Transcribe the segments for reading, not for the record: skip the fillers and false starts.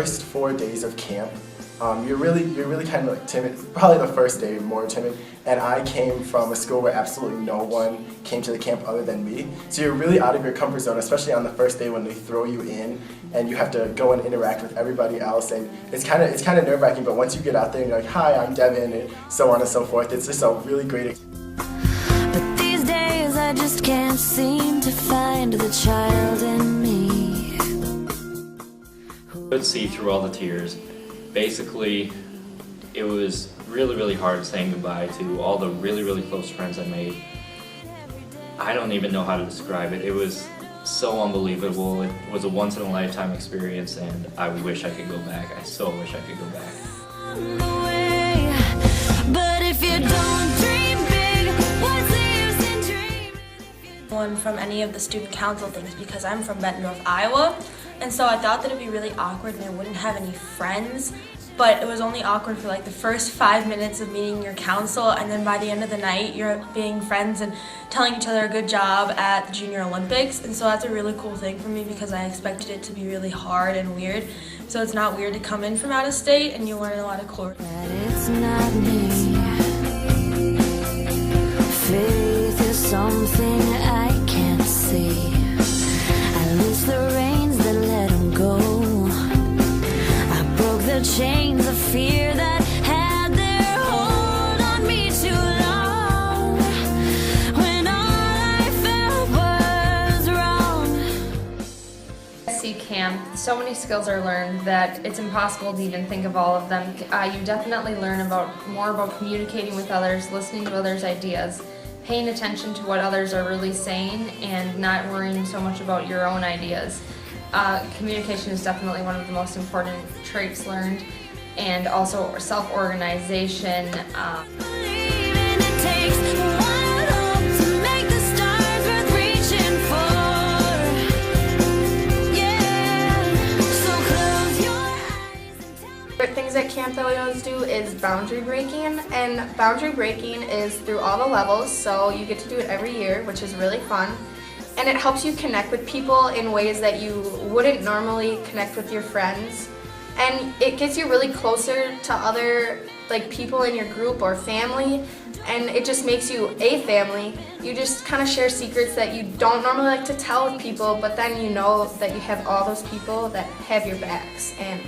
First 4 days of camp, you're really kind of like timid. Probably the first day more timid. And I came from a school where absolutely no one came to the camp other than me. So you're really out of your comfort zone, especially on the first day when they throw you in and you have to go and interact with everybody else. And it's kind of nerve-wracking. But once you get out there and you're like, "Hi, I'm Devin," and so on and so forth, it's just a really great experience. But these days I just can't seem to find the child in me. Could see through all the tears. Basically, it was really hard saying goodbye to all the really close friends I made. I don't even know how to describe it. It was so unbelievable. It was a once-in-a-lifetime experience, and I wish I could go back. I so wish I could go back. But if you don't dream big, what's the use in dreaming? One from any of the student council things because I'm from Benton, North Iowa, and so I thought that it'd be really awkward and I wouldn't have any friends. But it was only awkward for like the first 5 minutes of meeting your council, and then by the end of the night you're being friends and telling each other a good job at the Junior Olympics. And so that's a really cool thing for me because I expected it to be really hard and weird. So it's not weird to come in from out of state and you learn a lot of core. It's not me. Faith is something I can't see. I loose the reins that let 'em go. I broke the chains of fear that had their hold on me too long. When all I felt was wrong. See camp, so many skills are learned that it's impossible to even think of all of them. You definitely learn more about communicating with others, listening to others' ideas, paying attention to what others are really saying, and not worrying so much about your own ideas. Communication is definitely one of the most important traits learned, and also self-organization. Things at camp that we always do is boundary breaking, and boundary breaking is through all the levels, so you get to do it every year, which is really fun, and it helps you connect with people in ways that you wouldn't normally connect with your friends, and it gets you really closer to other people in your group or family, and it just makes you a family. You just kind of share secrets that you don't normally like to tell with people, but then you know that you have all those people that have your backs, and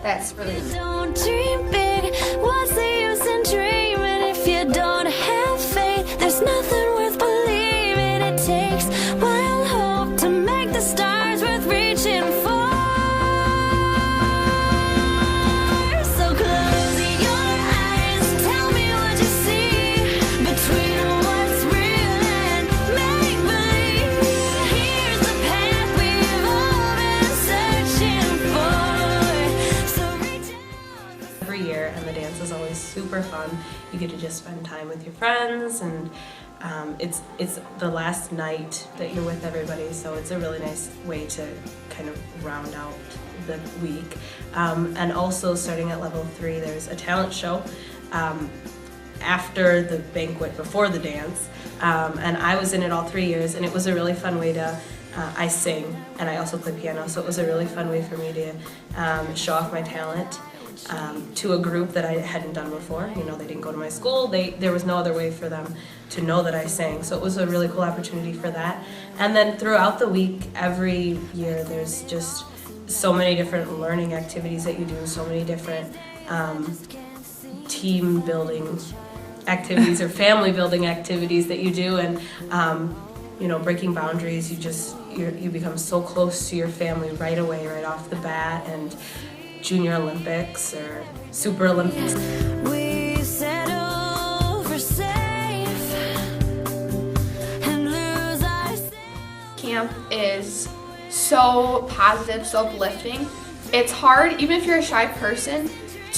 that's really Don't dream big, what's the use in dreaming if you don't have faith? There's nothing worth believing. It takes wild hope to make the stars worth reaching for. So close your eyes and tell me what you see between what's real and make-believe. Here's the path we've all been searching for. Every year, and the dance is always super fun. You get to just spend time with your friends, and it's the last night that you're with everybody, so it's a really nice way to kind of round out the week. And also, starting at level 3, there's a talent show after the banquet, before the dance, and I was in it all 3 years, and it was a really fun way to I sing, and I also play piano, so it was a really fun way for me to show off my talent to a group that I hadn't done before. You know, they didn't go to my school. There was no other way for them to know that I sang, so it was a really cool opportunity for that. And then throughout the week, every year, there's just so many different learning activities that you do, so many different team building activities or family building activities that you do, and you know, breaking boundaries. You become so close to your family right away, right off the bat, and Junior Olympics or Super Olympics. We settle for safe and lose ourselves. Camp is so positive, so uplifting. It's hard, even if you're a shy person,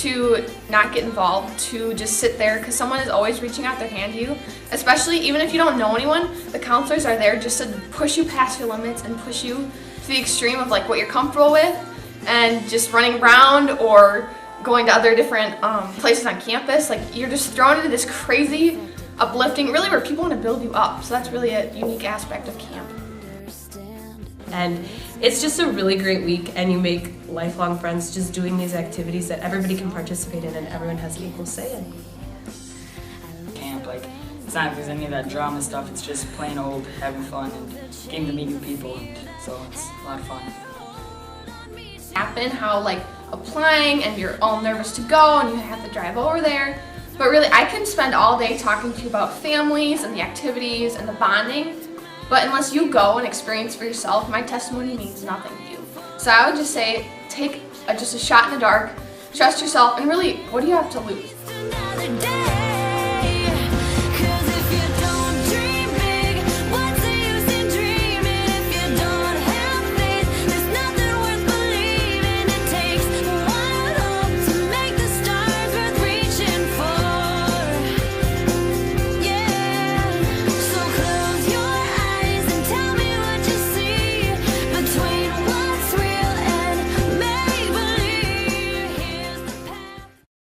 to not get involved, to just sit there, because someone is always reaching out their hand to you. Especially even if you don't know anyone, the counselors are there just to push you past your limits and push you to the extreme of what you're comfortable with, and just running around or going to other different places on campus. You're just thrown into this crazy, uplifting, really where people want to build you up. So that's really a unique aspect of camp. And it's just a really great week, and you make lifelong friends just doing these activities that everybody can participate in and everyone has an equal say in. Camp, like, it's not because any of that drama stuff, it's just plain old having fun and getting to meet new people, and so it's a lot of fun. Happen how like applying and you're all nervous to go and you have to drive over there, but really I can spend all day talking to you about families and the activities and the bonding, but unless you go and experience for yourself, my testimony means nothing to you. So I would just say take just a shot in the dark, trust yourself, and really, what do you have to lose? Another day.